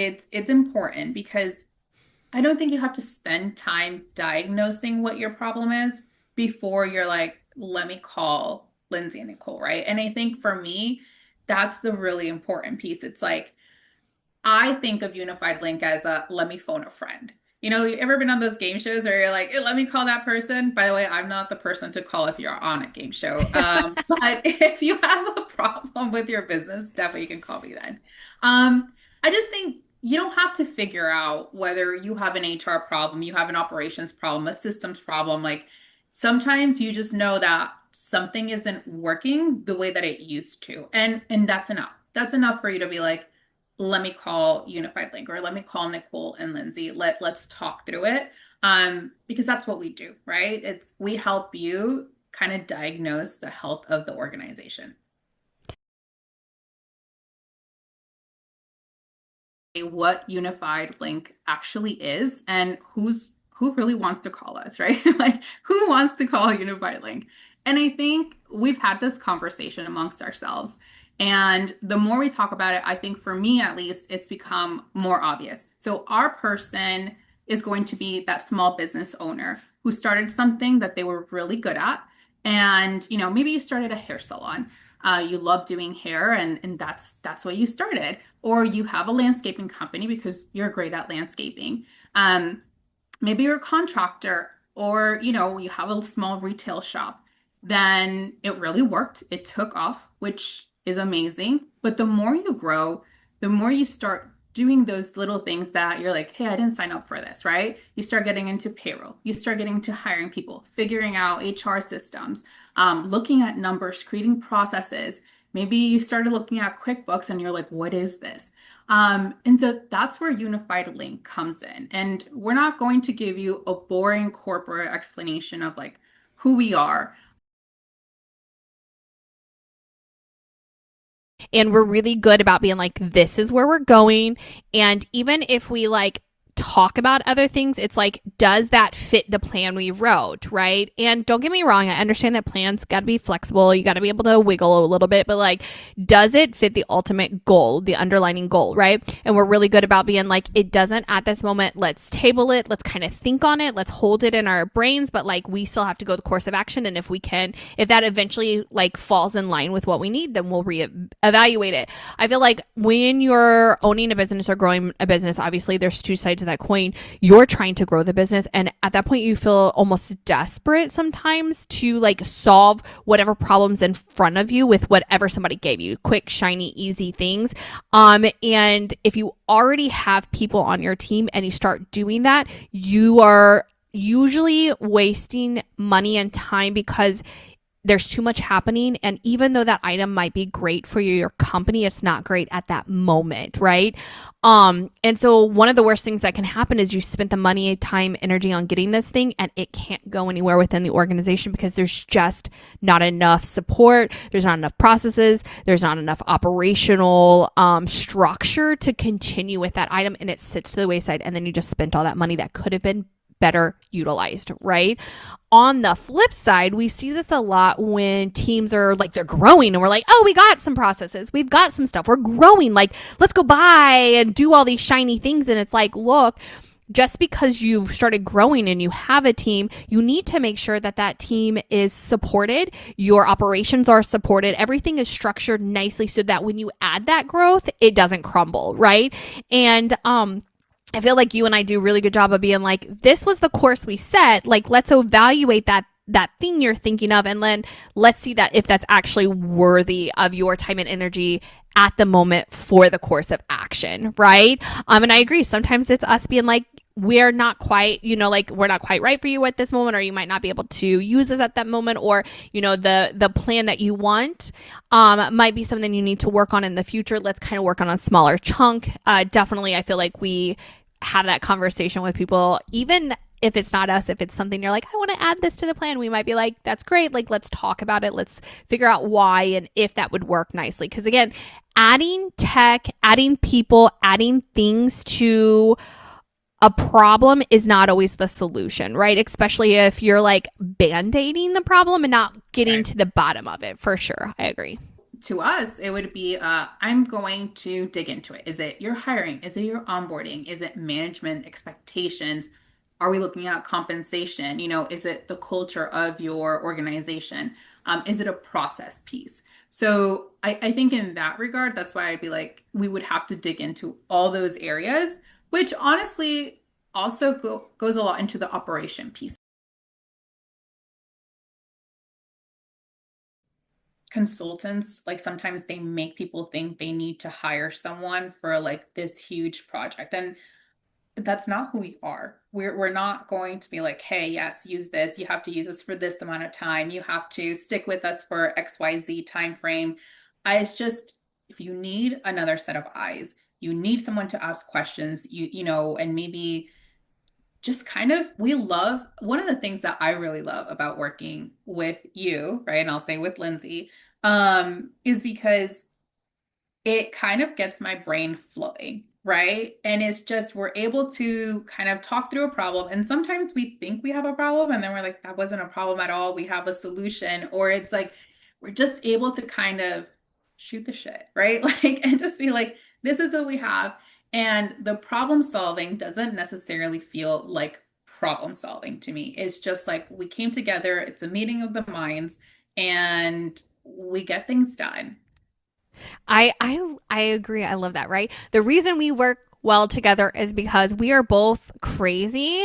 It's important because I don't think you have to spend time diagnosing what your problem is before you're like, let me call Lindsay and Nicole, right? And I think for me, that's the really important piece. It's like, I think of Unified Link as a let me phone a friend. You ever been on those game shows where you're like, let me call that person? By the way, I'm not the person to call if you're on a game show. But if you have a problem with your business, definitely you can call me then. I just think you don't have to figure out whether you have an HR problem, you have an operations problem, a systems problem. Like sometimes you just know that something isn't working the way that it used to. And that's enough. That's enough for you to be like, let me call Unified Linc or let me call Nicole and Lindsey. Let's talk through it. Because that's what we do, right? We help you kind of diagnose the health of the organization. What Unified Linc actually is and who really wants to call us, right? Like who wants to call Unified Linc? And I think we've had this conversation amongst ourselves. And the more we talk about it, I think for me at least, it's become more obvious. So our person is going to be that small business owner who started something that they were really good at. And, maybe you started a hair salon. You love doing hair and that's what you started. Or you have a landscaping company because you're great at landscaping. Um, Maybe you're a contractor or you have a small retail shop. Then it really worked. It took off, which is amazing. But the more you grow, the more you start doing those little things that you're like, hey, I didn't sign up for this, right? You start getting into payroll, you start getting into hiring people, figuring out HR systems, looking at numbers, creating processes. Maybe you started looking at QuickBooks and you're like, what is this? And so that's where Unified Linc comes in. And we're not going to give you a boring corporate explanation of like who we are. And we're really good about being like, this is where we're going. And even if we like talk about other things, it's like, does that fit the plan we wrote, right? And don't get me wrong, I understand that plans got to be flexible. You got to be able to wiggle a little bit, but like, does it fit the ultimate goal, the underlining goal, right? And we're really good about being like, it doesn't at this moment. Let's table it. Let's kind of think on it. Let's hold it in our brains, but like, we still have to go the course of action. And if that eventually like falls in line with what we need, then we'll reevaluate it. I feel like when you're owning a business or growing a business, obviously there's two sides of that coin. You're trying to grow the business, and at that point you feel almost desperate sometimes to like solve whatever problems in front of you with whatever somebody gave you, quick, shiny, easy things. And if you already have people on your team and you start doing that, you are usually wasting money and time because there's too much happening. And even though that item might be great for your company, it's not great at that moment, right? And so one of the worst things that can happen is you spent the money, time, energy on getting this thing and it can't go anywhere within the organization because there's just not enough support. There's not enough processes. There's not enough operational structure to continue with that item, and it sits to the wayside. And then you just spent all that money that could have been better utilized, right? On the flip side, we see this a lot when teams are like, they're growing and we're like, oh, we got some processes. We've got some stuff. We're growing. Like, let's go buy and do all these shiny things. And it's like, look, just because you've started growing and you have a team, you need to make sure that that team is supported. Your operations are supported. Everything is structured nicely so that when you add that growth, it doesn't crumble, right? And, I feel like you and I do a really good job of being like, this was the course we set. Like, let's evaluate that thing you're thinking of, and then let's see that if that's actually worthy of your time and energy at the moment for the course of action, right? And I agree. Sometimes it's us being like, we're not quite, we're not quite right for you at this moment, or you might not be able to use us at that moment, or, the plan that you want, might be something you need to work on in the future. Let's kind of work on a smaller chunk. Definitely. I feel like we have that conversation with people, even if it's not us, if it's something you're like, I want to add this to the plan, we might be like, that's great. Like, let's talk about it. Let's figure out why and if that would work nicely. Because again, adding tech, adding people, adding things to a problem is not always the solution, right? Especially if you're like band-aiding the problem and not getting to the bottom of it, for sure. I agree. to us, it would be I'm going to dig into it. Is it your hiring? Is it your onboarding? Is it management expectations? Are we looking at compensation? Is it the culture of your organization? Is it a process piece? So I think in that regard, that's why I'd be like, we would have to dig into all those areas, which honestly also goes a lot into the operation piece. Consultants, like sometimes they make people think they need to hire someone for like this huge project. And that's not who we are. We're not going to be like, hey, yes, use this. You have to use this for this amount of time. You have to stick with us for XYZ time frame. It's just if you need another set of eyes, you need someone to ask questions, and maybe just kind of we love one of the things that I really love about working with you, right? And I'll say with Lindsey, is because it kind of gets my brain flowing, right? And it's just we're able to kind of talk through a problem. And sometimes we think we have a problem, and then we're like, that wasn't a problem at all. We have a solution. Or it's like we're just able to kind of shoot the shit, right? Like, and just be like, this is what we have. And the problem solving doesn't necessarily feel like problem solving to me. It's just like we came together, it's a meeting of the minds, and we get things done. I agree. I love that, right? The reason we work well together is because we are both crazy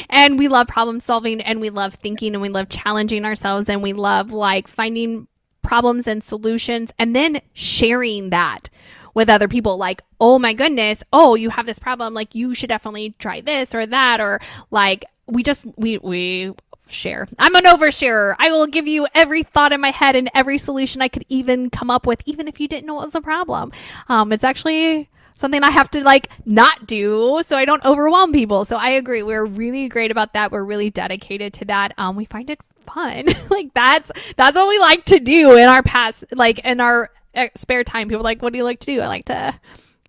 and we love problem solving and we love thinking and we love challenging ourselves and we love like finding problems and solutions and then sharing that with other people like, oh my goodness, oh, you have this problem, like you should definitely try this or that, or like we share. I'm an oversharer. I will give you every thought in my head and every solution I could even come up with, even if you didn't know what was the problem. It's actually something I have to like not do so I don't overwhelm people. So I agree. We're really great about that. We're really dedicated to that. We find it fun. Like that's what we like to do in our past, like in our spare time. People are like, what do you like to do? I like to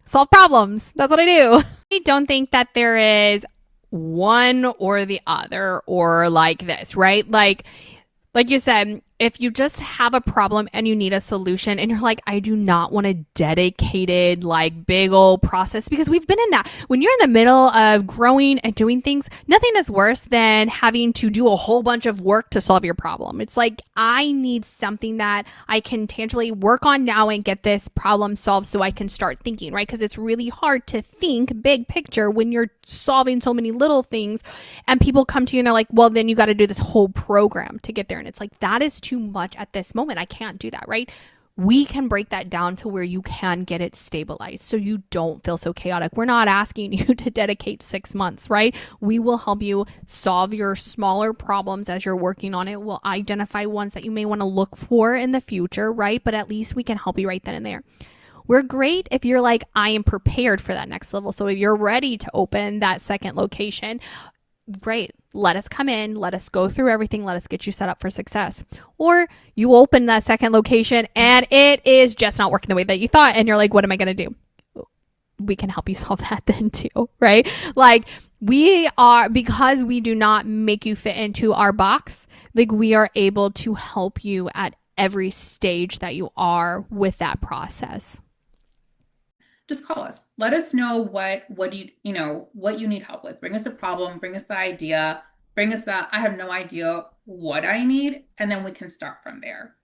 solve problems. That's what I do. I don't think that there is one or the other or like this, right? Like you said, if you just have a problem and you need a solution and you're like, I do not want a dedicated, like big old process because we've been in that. When you're in the middle of growing and doing things, nothing is worse than having to do a whole bunch of work to solve your problem. It's like, I need something that I can tangibly work on now and get this problem solved so I can start thinking, right? Because it's really hard to think big picture when you're solving so many little things and people come to you and they're like, well, then you got to do this whole program to get there. And it's like, that is too much at this moment. I can't do that, right? We can break that down to where you can get it stabilized so you don't feel so chaotic. We're not asking you to dedicate 6 months, right? We will help you solve your smaller problems as you're working on it. We'll identify ones that you may want to look for in the future, right? But at least we can help you right then and there. We're great if you're like, I am prepared for that next level. So if you're ready to open that second location, great. Let us come in. Let us go through everything. Let us get you set up for success. Or you open that second location and it is just not working the way that you thought. And you're like, what am I going to do? We can help you solve that then too, right? Like we are, because we do not make you fit into our box, like we are able to help you at every stage that you are with that process. Just call us. Let us know what what you need help with. Bring us a problem, bring us the idea, bring us that I have no idea what I need, and then we can start from there.